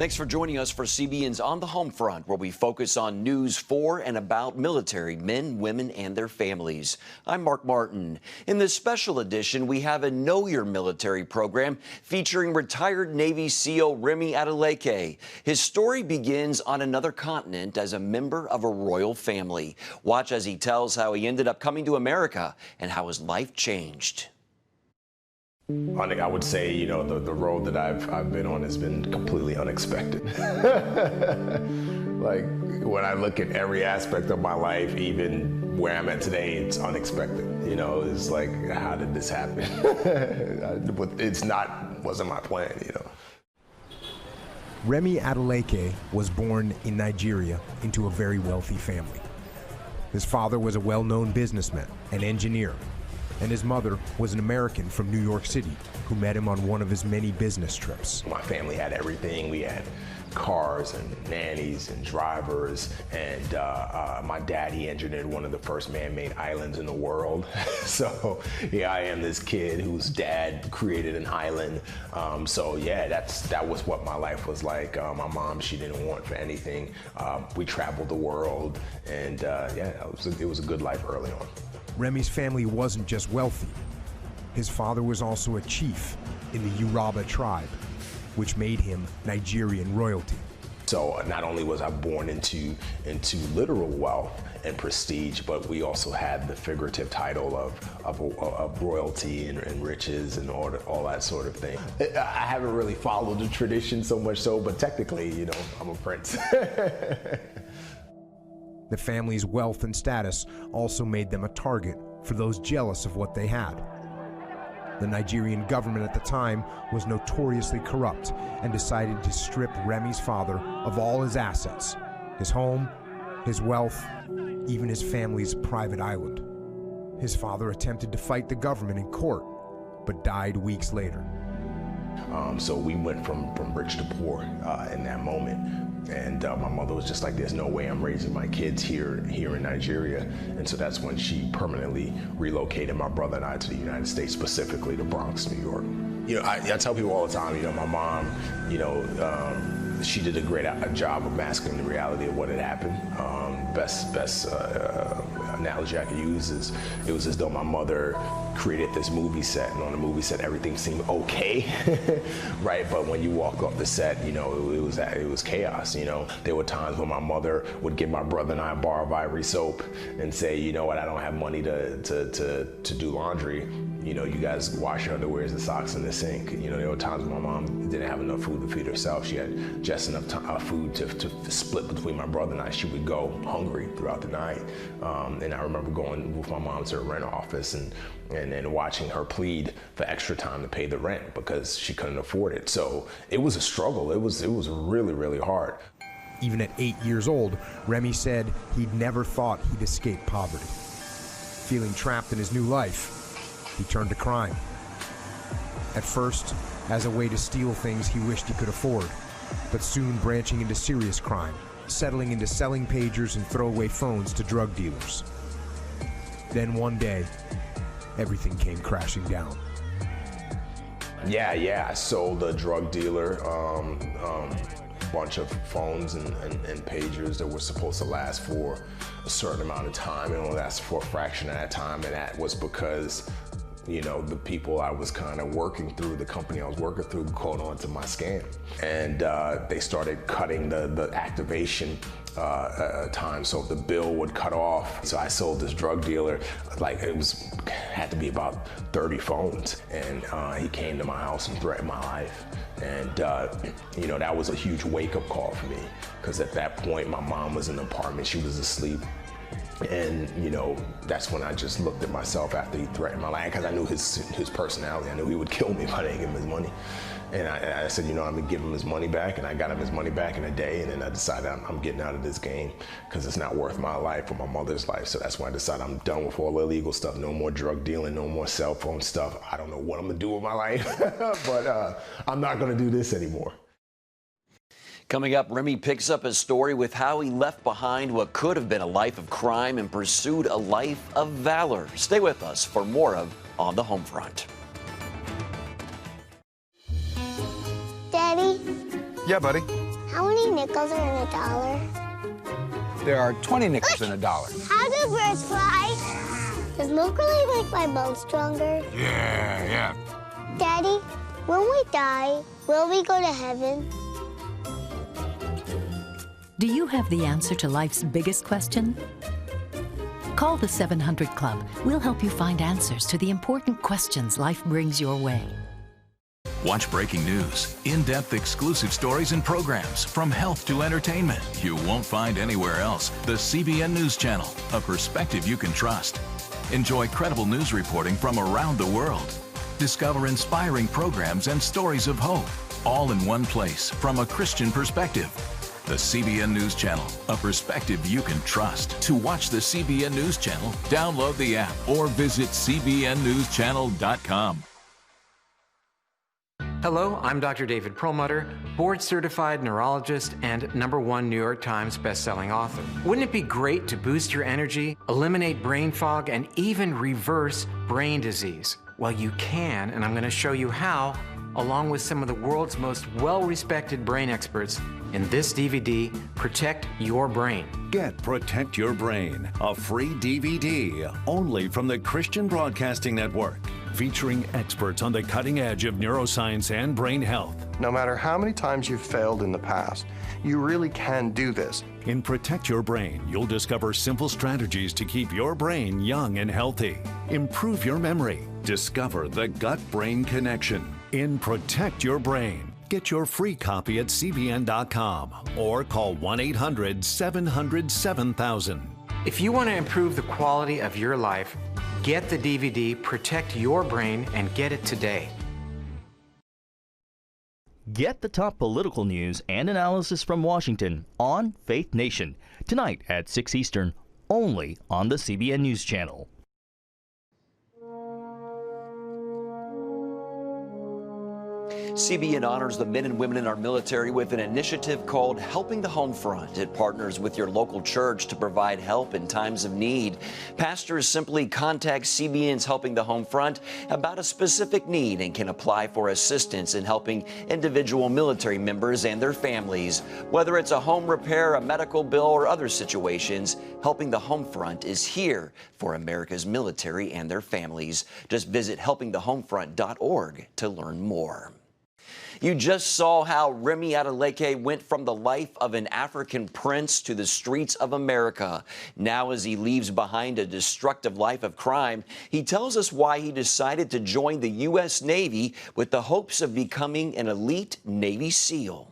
Thanks for joining us for CBN's On the Home Front, where we focus on news for and about military men, women, and their families. I'm Mark Martin. In this special edition, we have a Know Your Military program featuring retired Navy SEAL Remy Adeleke. His story begins on another continent as a member of a royal family. Watch as he tells how he ended up coming to America and how his life changed. I would say, the road that I've been on has been completely unexpected. Like, when I look at every aspect of my life, even where I'm at today, it's unexpected. It's like, how did this happen? Wasn't my plan, Remy Adeleke was born in Nigeria into a very wealthy family. His father was a well-known businessman and engineer, and his mother was an American from New York City who met him on one of his many business trips. My family had everything. We had cars and nannies and drivers, and my dad, he engineered one of the first man-made islands in the world. So here I am, this kid whose dad created an island. That was what my life was like. My mom, she didn't want for anything. We traveled the world, and it was a good life early on. Remy's family wasn't just wealthy. His father was also a chief in the Yoruba tribe, which made him Nigerian royalty. So not only was I born into literal wealth and prestige, but we also had the figurative title of royalty and riches and all that sort of thing. I haven't really followed the tradition so much so, but technically, I'm a prince. The family's wealth and status also made them a target for those jealous of what they had. The Nigerian government at the time was notoriously corrupt and decided to strip Remy's father of all his assets, his home, his wealth, even his family's private island. His father attempted to fight the government in court, but died weeks later. So we went from rich to poor in that moment. And my mother was just like, there's no way I'm raising my kids here in Nigeria. And so that's when she permanently relocated my brother and I to the United States, specifically to Bronx, New York. I tell people all the time, my mom, she did a great job of masking the reality of what had happened. Best analogy I could use is it was as though my mother created this movie set, and on the movie set everything seemed okay, right? But when you walk off the set, it was chaos. There were times when my mother would give my brother and I a bar of Ivory soap and say, you know what, I don't have money to do laundry. You guys wash your underwears and socks in the sink. There were times when my mom didn't have enough food to feed herself. She had just enough food to split between my brother and I. She would go hungry throughout the night. And I remember going with my mom to her rent office and then watching her plead for extra time to pay the rent because she couldn't afford it. So it was a struggle. It was really, really hard. Even at 8 years old, Remy said he'd never thought he'd escape poverty. Feeling trapped in his new life, he turned to crime. At first, as a way to steal things he wished he could afford, but soon branching into serious crime, settling into selling pagers and throwaway phones to drug dealers. Then one day, everything came crashing down. Yeah, I sold a drug dealer a bunch of phones and pagers that were supposed to last for a certain amount of time and only lasted for a fraction of that time, and that was because the people I was kind of working through, the company I was working through, caught on to my scam. And they started cutting the activation time, so the bill would cut off. So I sold this drug dealer, had to be about 30 phones. And he came to my house and threatened my life. And that was a huge wake-up call for me, because at that point, my mom was in the apartment, she was asleep. And that's when I just looked at myself after he threatened my life, because I knew his personality. I knew he would kill me if I didn't give him his money. And I said, I'm gonna give him his money back, and I got him his money back in a day. And then I decided I'm getting out of this game because it's not worth my life or my mother's life. So that's why I decided I'm done with all the illegal stuff. No more drug dealing, no more cell phone stuff. I don't know what I'm gonna do with my life, but I'm not gonna do this anymore. Coming up, Remy picks up his story with how he left behind what could have been a life of crime and pursued a life of valor. Stay with us for more of On the Home Front. Daddy? Yeah, buddy. How many nickels are in a dollar? There are 20 nickels in a dollar. How do birds fly? Does milk really make my bones stronger? Yeah. Daddy, when we die, will we go to heaven? Do you have the answer to life's biggest question? Call the 700 Club. We'll help you find answers to the important questions life brings your way. Watch breaking news, in-depth exclusive stories and programs from health to entertainment you won't find anywhere else. The CBN News Channel, a perspective you can trust. Enjoy credible news reporting from around the world. Discover inspiring programs and stories of hope, all in one place from a Christian perspective. The CBN News Channel, a perspective you can trust. To watch the CBN News Channel, download the app or visit cbnnewschannel.com. Hello, I'm Dr. David Perlmutter, board-certified neurologist and #1 New York Times bestselling author. Wouldn't it be great to boost your energy, eliminate brain fog, and even reverse brain disease? Well, you can, and I'm going to show you how, along with some of the world's most well-respected brain experts in this DVD, Protect Your Brain. Get Protect Your Brain, a free DVD only from the Christian Broadcasting Network, featuring experts on the cutting edge of neuroscience and brain health. No matter how many times you've failed in the past, you really can do this. In Protect Your Brain, you'll discover simple strategies to keep your brain young and healthy. Improve your memory. Discover the gut-brain connection. In Protect Your Brain, get your free copy at cbn.com or call 1-800-700-7000. If you want to improve the quality of your life, get the DVD Protect Your Brain and get it today. Get the top political news and analysis from Washington on Faith Nation, tonight at 6 Eastern, only on the CBN News Channel. CBN honors the men and women in our military with an initiative called Helping the Home Front. It partners with your local church to provide help in times of need. Pastors simply contact CBN's Helping the Home Front about a specific need and can apply for assistance in helping individual military members and their families. Whether it's a home repair, a medical bill, or other situations, Helping the Home Front is here for America's military and their families. Just visit helpingthehomefront.org to learn more. You just saw how Remy Adeleke went from the life of an African prince to the streets of America. Now, as he leaves behind a destructive life of crime, he tells us why he decided to join the U.S. Navy with the hopes of becoming an elite Navy SEAL.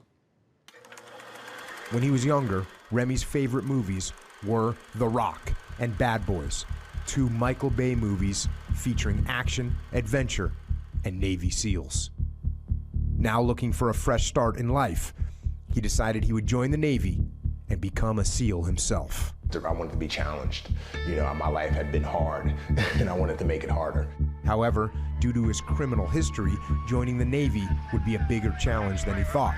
When he was younger, Remy's favorite movies were The Rock and Bad Boys, two Michael Bay movies featuring action, adventure, and Navy SEALs. Now looking for a fresh start in life, he decided he would join the Navy and become a SEAL himself. I wanted to be challenged. You know, my life had been hard, and I wanted to make it harder. However, due to his criminal history, joining the Navy would be a bigger challenge than he thought.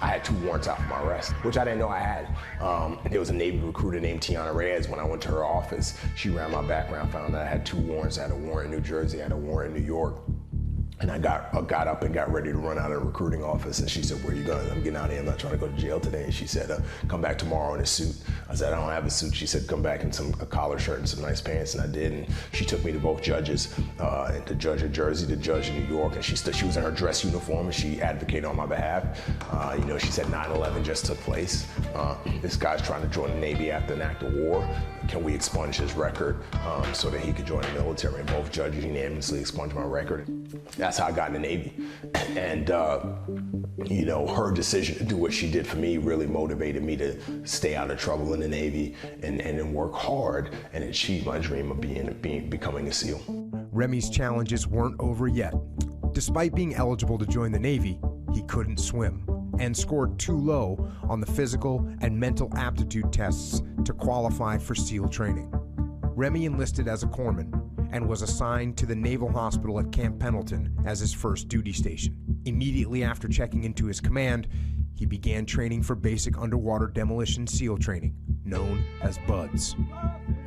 I had 2 warrants out for my arrest, which I didn't know I had. There was a Navy recruiter named Tiana Reyes. When I went to her office, she ran my background, found that I had 2 warrants. I had a warrant in New Jersey, I had a warrant in New York. And I got up and got ready to run out of the recruiting office. And she said, "Where are you going?" "I'm getting out of here. I'm not trying to go to jail today." And she said, "Come back tomorrow in a suit." I said, "I don't have a suit." She said, "Come back in a collar shirt and some nice pants." And I did. And she took me to both judges, the judge in Jersey, the judge in New York. And she was in her dress uniform and she advocated on my behalf. She said 9/11 just took place. This guy's trying to join the Navy after an act of war. Can we expunge his record so that he could join the military? And both judges unanimously expunged my record. That's how I got in the Navy. And, her decision to do what she did for me really motivated me to stay out of trouble in the Navy and work hard and achieve my dream of becoming a SEAL. Remy's challenges weren't over yet. Despite being eligible to join the Navy, he couldn't swim and scored too low on the physical and mental aptitude tests to qualify for SEAL training. Remy enlisted as a corpsman and was assigned to the Naval Hospital at Camp Pendleton as his first duty station. Immediately after checking into his command, he began training for basic underwater demolition SEAL training, known as BUDS.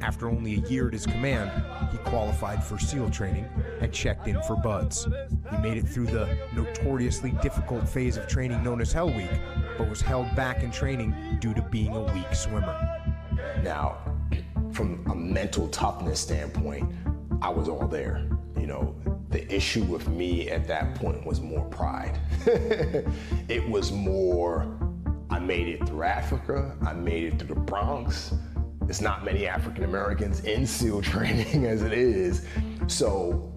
After only a year at his command, he qualified for SEAL training had checked in for buds. He made it through the notoriously difficult phase of training known as Hell Week, but was held back in training due to being a weak swimmer. Now, from a mental toughness standpoint, I was all there. You know, the issue with me at that point was more pride. It was more, I made it through Africa, I made it through the Bronx. There's not many African Americans in SEAL training as it is. So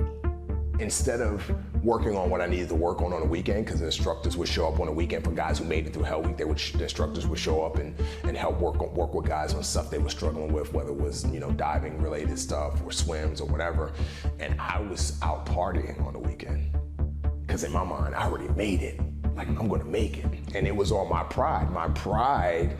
instead of working on what I needed to work on a weekend, because the instructors would show up on a weekend for guys who made it through Hell Week, the instructors would show up and help work with guys on stuff they were struggling with, whether it was, you know, diving related stuff or swims or whatever. And I was out partying on the weekend, because in my mind, I already made it. Like, I'm gonna make it. And it was all my pride. My pride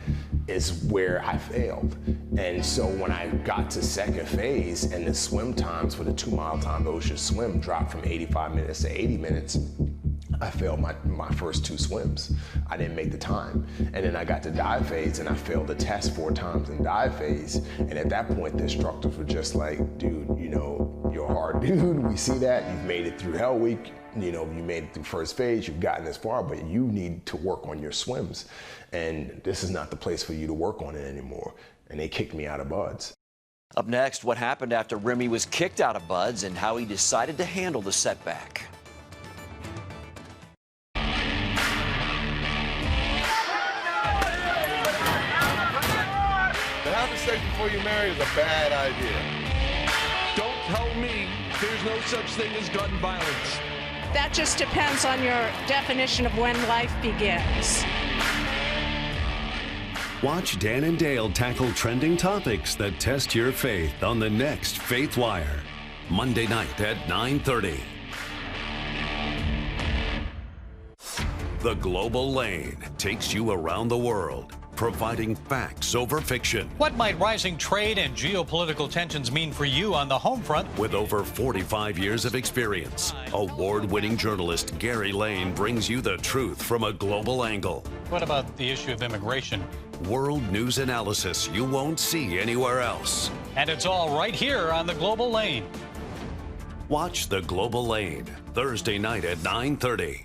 is where I failed. And so when I got to second phase and the swim times for the 2 mile time ocean swim dropped from 85 minutes to 80 minutes, I failed my first 2 swims. I didn't make the time. And then I got to dive phase and I failed the test 4 times in dive phase. And at that point, the instructors were just like, dude, you know, you're a hard dude. We see that. You've made it through Hell Week. You know, you made it through first phase, you've gotten this far, but you need to work on your swims. And this is not the place for you to work on it anymore. And they kicked me out of buds. Up next, what happened after Remy was kicked out of buds and how he decided to handle the setback. To have sex before you marry is a bad idea. Don't tell me there's no such thing as gun violence. That just depends on your definition of when life begins. Watch Dan and Dale tackle trending topics that test your faith on the next Faith Wire, Monday night at 9:30. The Global Lane takes you around the world, providing facts over fiction. What might rising trade and geopolitical tensions mean for you on the home front? With over 45 years of experience, award-winning journalist Gary Lane brings you the truth from a global angle. What about the issue of immigration? World news analysis you won't see anywhere else. And it's all right here on the Global Lane. Watch The Global Lane, Thursday night at 9:30.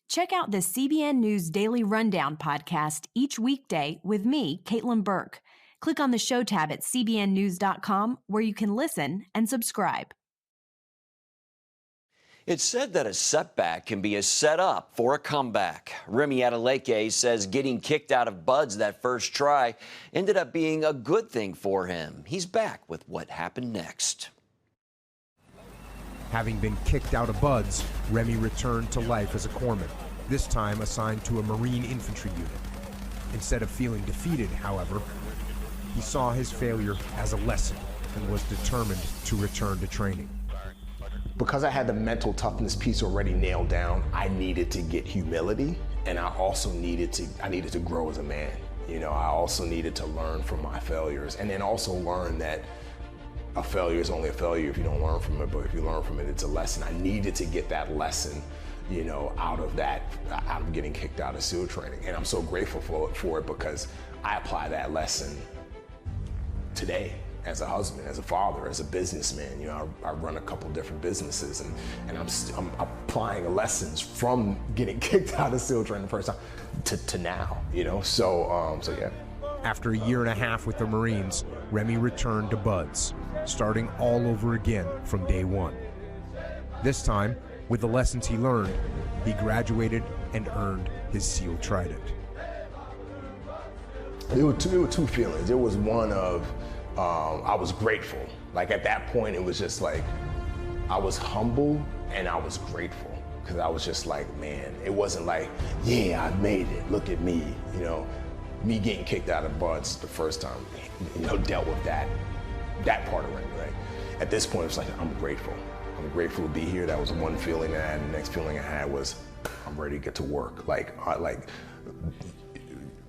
Check out the CBN News Daily Rundown podcast each weekday with me, Caitlin Burke. Click on the show tab at cbnnews.com where you can listen and subscribe. It's said that a setback can be a setup for a comeback. Remy Adeleke says getting kicked out of buds that first try ended up being a good thing for him. He's back with what happened next. Having been kicked out of buds, Remy returned to life as a corpsman, this time assigned to a Marine infantry unit. Instead of feeling defeated, however, he saw his failure as a lesson and was determined to return to training. Because I had the mental toughness piece already nailed down, I needed to get humility, and I also needed to grow as a man. You know, I also needed to learn from my failures, and then also learn that a failure is only a failure if you don't learn from it, but if you learn from it, it's a lesson. I needed to get that lesson, you know, out of getting kicked out of SEAL training. And I'm so grateful for it because I apply that lesson today as a husband, as a father, as a businessman. You know, I run a couple different businesses, and I'm applying lessons from getting kicked out of SEAL training the first time to now, you know? So yeah. After a year and a half with the Marines, Remy returned to Buds, starting all over again from day one. This time, with the lessons he learned, he graduated and earned his SEAL Trident. There were two feelings. There was one of, I was grateful. Like at that point, it was just like, I was humble and I was grateful. Because I was just like, man, it wasn't like, yeah, I made it, look at me. You know, me getting kicked out of Buds the first time, you know, dealt with that part of it, right? At this point, it's like, I'm grateful. I'm grateful to be here. That was one feeling I had. The next feeling I had was, I'm ready to get to work. Like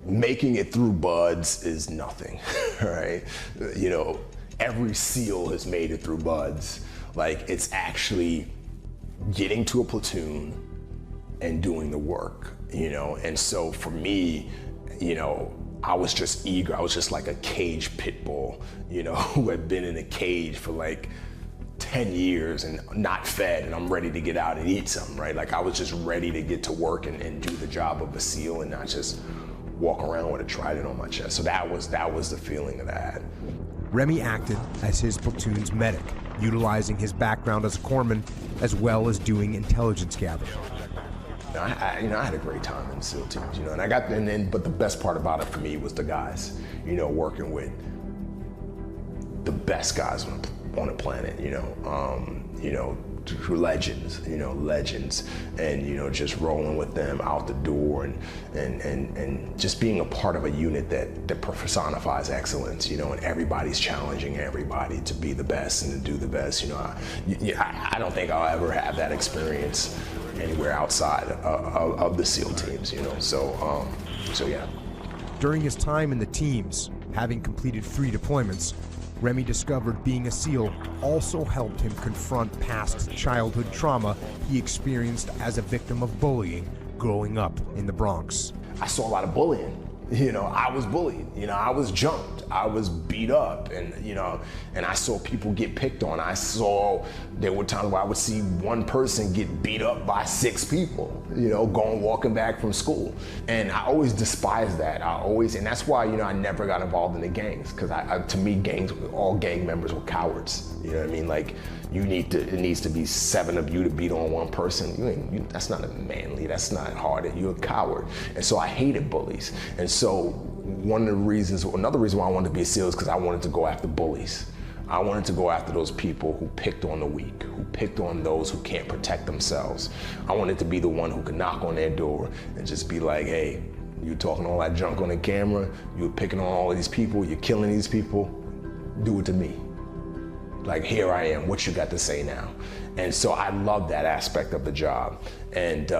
making it through Buds is nothing, right? You know, every SEAL has made it through Buds. Like, it's actually getting to a platoon and doing the work, you know? And so for me, you know, I was just eager. I was just like a caged pit bull, you know, who had been in a cage for like 10 years and not fed, and I'm ready to get out and eat something, right? Like I was just ready to get to work and do the job of a SEAL and not just walk around with a trident on my chest. So that was the feeling that I had. Remy acted as his platoon's medic, utilizing his background as a corpsman as well as doing intelligence gathering. I had a great time in SEAL teams, you know, and but the best part about it for me was the guys, you know, working with the best guys on the planet, you know, legends, and, you know, just rolling with them out the door and just being a part of a unit that personifies excellence, you know, and everybody's challenging everybody to be the best and to do the best, you know. I don't think I'll ever have that experience anywhere outside of the SEAL teams, you know, so yeah. During his time in the teams, having completed 3 deployments, Remy discovered being a SEAL also helped him confront past childhood trauma he experienced as a victim of bullying growing up in the Bronx. I saw a lot of bullying. You know, I was bullied, you know, I was jumped, I was beat up, and, you know, and I saw people get picked on. There were times where I would see one person get beat up by 6 people, you know, walking back from school. And I always despised that. And that's why, you know, I never got involved in the gangs, because to me, all gang members were cowards. You know what I mean? Like, it needs to be 7 of you to beat on one person. That's not manly, that's not hard, you're a coward. And so I hated bullies. And so another reason why I wanted to be a SEAL is because I wanted to go after bullies. I wanted to go after those people who picked on the weak, who picked on those who can't protect themselves. I wanted to be the one who could knock on their door and just be like, hey, you're talking all that junk on the camera, you're picking on all of these people, you're killing these people, do it to me. Like, here I am, what you got to say now? And so I love that aspect of the job. And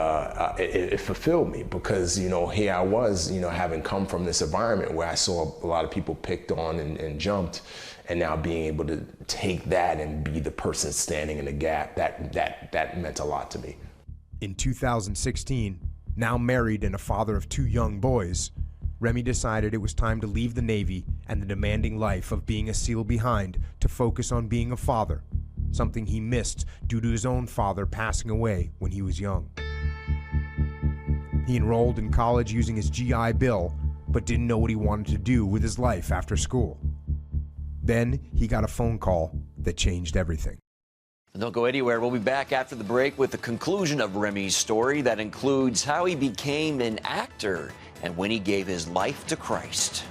it fulfilled me because, you know, here I was, you know, having come from this environment where I saw a lot of people picked on and jumped, and now being able to take that and be the person standing in the gap, that meant a lot to me. In 2016, now married and a father of 2 young boys, Remy decided it was time to leave the Navy and the demanding life of being a SEAL behind to focus on being a father, something he missed due to his own father passing away when he was young. He enrolled in college using his GI Bill, but didn't know what he wanted to do with his life after school. Then he got a phone call that changed everything. Don't go anywhere. We'll be back after the break with the conclusion of Remy's story that includes how he became an actor and when he gave his life to Christ.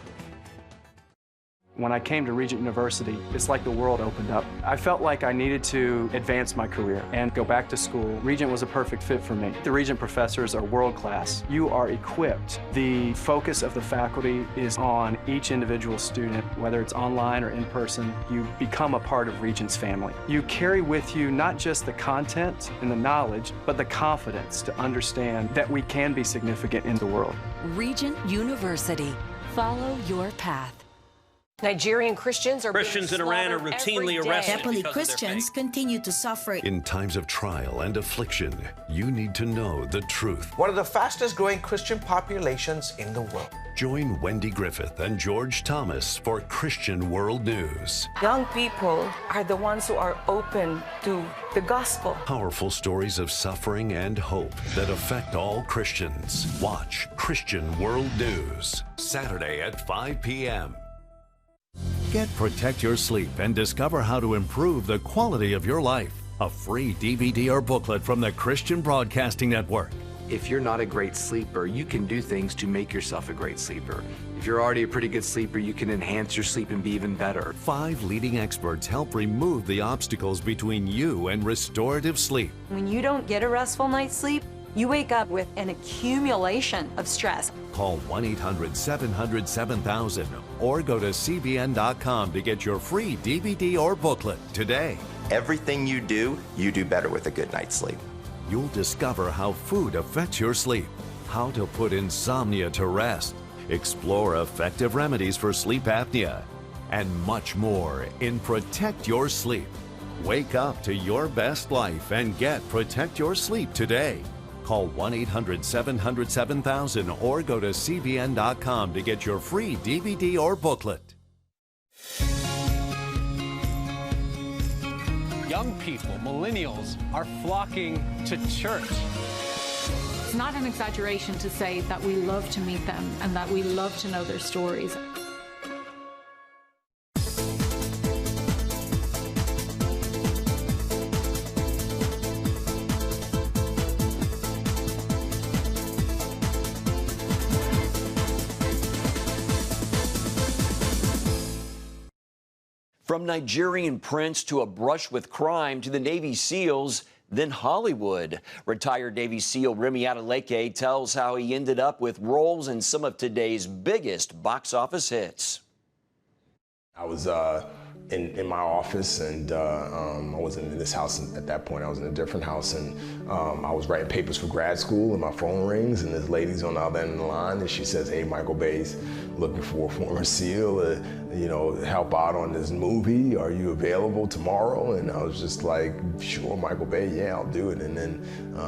When I came to Regent University, it's like the world opened up. I felt like I needed to advance my career and go back to school. Regent was a perfect fit for me. The Regent professors are world class. You are equipped. The focus of the faculty is on each individual student, whether it's online or in person. You become a part of Regent's family. You carry with you not just the content and the knowledge, but the confidence to understand that we can be significant in the world. Regent University. Follow your path. Nigerian Christians in Iran are routinely arrested. Happily, Christians continue to suffer. In times of trial and affliction, you need to know the truth. One of the fastest growing Christian populations in the world. Join Wendy Griffith and George Thomas for Christian World News. Young people are the ones who are open to the gospel. Powerful stories of suffering and hope that affect all Christians. Watch Christian World News, Saturday at 5 p.m. Get Protect Your Sleep and discover how to improve the quality of your life. A free DVD or booklet from the Christian Broadcasting Network. If you're not a great sleeper, you can do things to make yourself a great sleeper. If you're already a pretty good sleeper, you can enhance your sleep and be even better. 5 leading experts help remove the obstacles between you and restorative sleep. When you don't get a restful night's sleep, you wake up with an accumulation of stress. Call 1-800-700-7000 or go to CBN.com to get your free DVD or booklet today. Everything you do better with a good night's sleep. You'll discover how food affects your sleep, how to put insomnia to rest, explore effective remedies for sleep apnea, and much more in Protect Your Sleep. Wake up to your best life and get Protect Your Sleep today. Call 1-800-700-7000 or go to CBN.com to get your free DVD or booklet. Young people, millennials, are flocking to church. It's not an exaggeration to say that we love to meet them and that we love to know their stories. From Nigerian prince to a brush with crime to the Navy SEALs, then Hollywood. Retired Navy SEAL Remy Adeleke tells how he ended up with roles in some of today's biggest box office hits. I was in my office, and I wasn't in this house at that point. I was in a different house, and I was writing papers for grad school, and my phone rings, and this lady's on the other end of the line, and she says, "Hey, Michael Bay's looking for a former SEAL, help out on this movie. Are you available tomorrow?" And I was just like, "Sure, Michael Bay, yeah, I'll do it." And then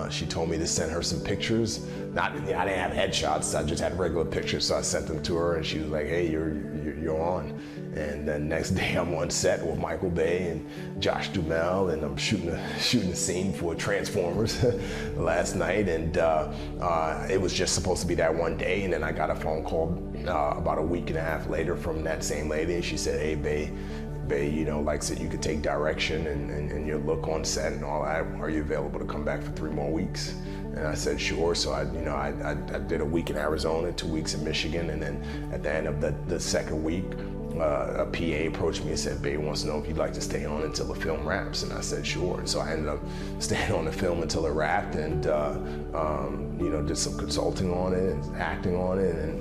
she told me to send her some pictures. I didn't have headshots, I just had regular pictures, so I sent them to her, and she was like, "Hey, you're on." And then next day I'm on set with Michael Bay and Josh Duhamel, and I'm shooting a scene for Transformers last night, and it was just supposed to be that one day, and then I got a phone call about a week and a half later from that same lady, and she said, "Hey, Bay, like said you could take direction and your look on set and all that. Are you available to come back for 3 more weeks?" And I said, "Sure." So I did a week in Arizona, 2 weeks in Michigan, and then at the end of the second week, a PA approached me and said, "Bay wants to know if you'd like to stay on until the film wraps." And I said, "Sure." And so I ended up staying on the film until it wrapped, and did some consulting on it and acting on it, and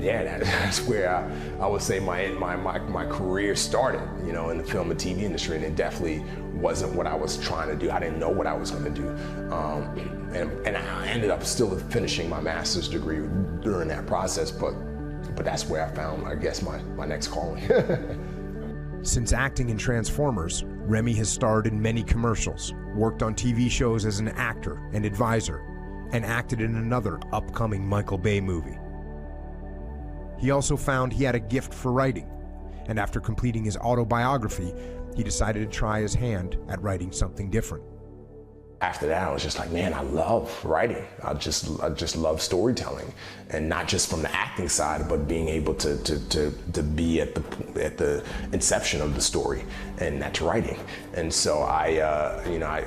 that's where I would say my career started, in the film and TV industry, and it definitely wasn't what I was trying to do. I didn't know what I was going to do, and I ended up still finishing my master's degree during that process, but that's where I found, I guess, my next calling. Since acting in Transformers, Remy has starred in many commercials, worked on TV shows as an actor and advisor, and acted in another upcoming Michael Bay movie. He also found he had a gift for writing, and after completing his autobiography, he decided to try his hand at writing something different. After that, I was just like, man, I love writing. I just love storytelling, and not just from the acting side, but being able to be at the inception of the story, and that's writing. And so I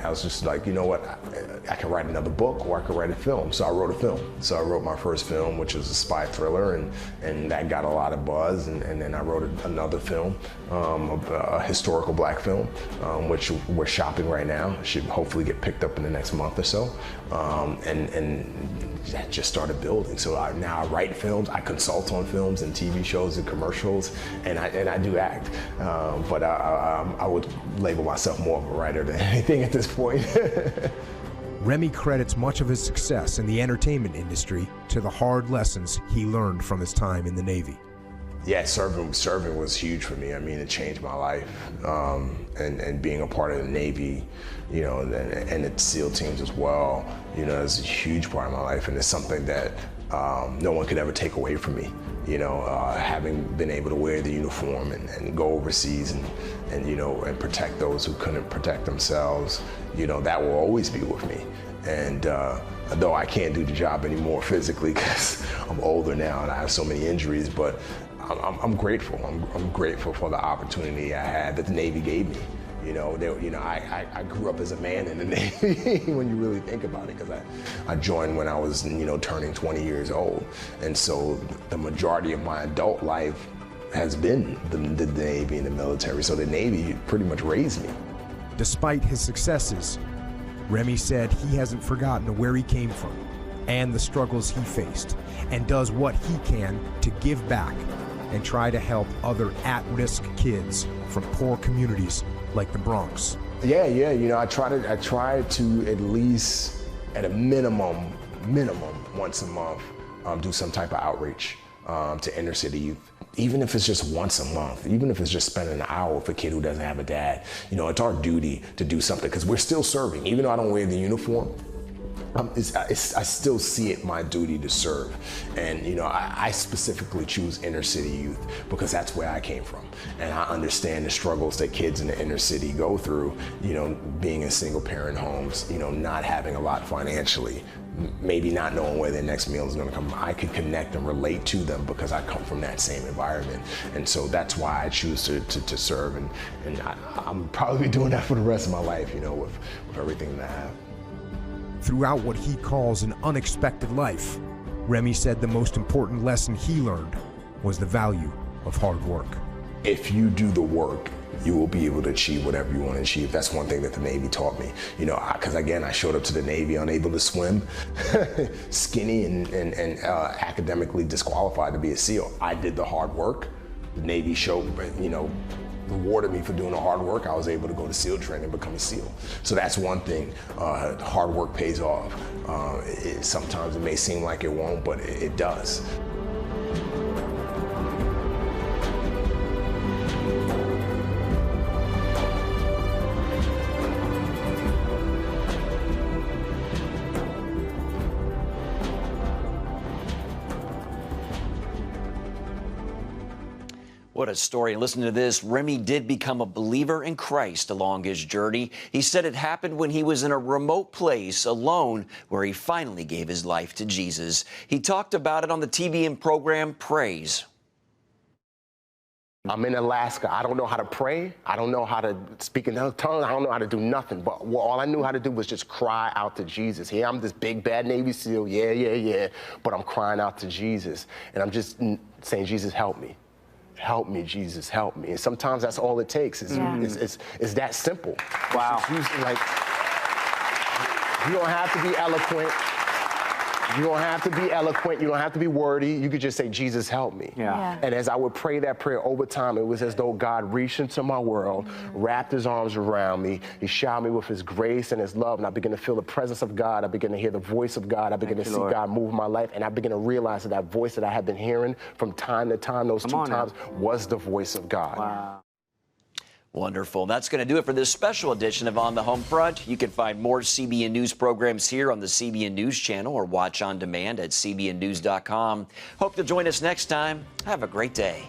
was just like, you know what, I can write another book, or I could write a film. So I wrote a film. So I wrote my first film, which was a spy thriller, and that got a lot of buzz. And then I wrote another film, a historical black film, which we're shopping right now. It should hopefully get picked up in the next month or so, and that just started building. So now I write films, I consult on films and TV shows and commercials, and I do act, but I would label myself more of a writer than anything at this point. Remy credits much of his success in the entertainment industry to the hard lessons he learned from his time in the Navy. Yeah, serving was huge for me. I mean, it changed my life, and being a part of the Navy, and the SEAL teams as well, is a huge part of my life, and it's something that no one could ever take away from me. You know, having been able to wear the uniform and go overseas and you know, and protect those who couldn't protect themselves, you know, that will always be with me. And though I can't do the job anymore physically because I'm older now and I have so many injuries, but I'm grateful. I'm grateful for the opportunity I had that the Navy gave me. You know, I grew up as a man in the Navy when you really think about it, because I joined when I was, you know, turning 20 years old. And so the majority of my adult life has been the Navy and the military. So the Navy pretty much raised me. Despite his successes, Remy said he hasn't forgotten where he came from and the struggles he faced, and does what he can to give back and try to help other at-risk kids from poor communities like the Bronx. Yeah, you know, I try to at least, at a minimum, once a month, do some type of outreach to inner city youth. Even if it's just once a month, even if it's just spending an hour with a kid who doesn't have a dad, you know, it's our duty to do something, because we're still serving. Even though I don't wear the uniform, I still see it my duty to serve. And you know, I specifically choose inner city youth because that's where I came from, and I understand the struggles that kids in the inner city go through, you know, being in single parent homes, you know, not having a lot financially, maybe not knowing where their next meal is going to come. I could connect and relate to them because I come from that same environment. And so that's why I choose to serve, and I'm probably doing that for the rest of my life, you know, with everything that I have. Throughout what he calls an unexpected life, Remy said the most important lesson he learned was the value of hard work. If you do the work, you will be able to achieve whatever you want to achieve. That's one thing that the Navy taught me. You know, because again, I showed up to the Navy unable to swim, skinny and academically disqualified to be a SEAL. I did the hard work. The Navy showed, you know, rewarded me for doing the hard work. I was able to go to SEAL training and become a SEAL. So that's one thing. Hard work pays off. Sometimes it may seem like it won't, but it does. What a story. And listen to this. Remy did become a believer in Christ along his journey. He said it happened when he was in a remote place alone, where he finally gave his life to Jesus. He talked about it on the TBN program Praise. I'm in Alaska. I don't know how to pray. I don't know how to speak in other tongues. I don't know how to do nothing. But all I knew how to do was just cry out to Jesus. Here I'm this big, bad Navy SEAL. Yeah. But I'm crying out to Jesus. And I'm just saying, Jesus, help me. Help me, Jesus, help me. And sometimes that's all it takes. It's that simple. Wow. Like, you don't have to be eloquent. You don't have to be eloquent. You don't have to be wordy. You could just say, Jesus, help me. Yeah. And as I would pray that prayer over time, it was as though God reached into my world, wrapped his arms around me. He showered me with his grace and his love. And I began to feel the presence of God. I began to hear the voice of God. I began to see God move in my life. And I began to realize that that voice that I had been hearing from time to time, those 2 times, was the voice of God. Wow. Wonderful. That's going to do it for this special edition of On the Home Front. You can find more CBN News programs here on the CBN News Channel or watch on demand at cbnnews.com. Hope to join us next time. Have a great day.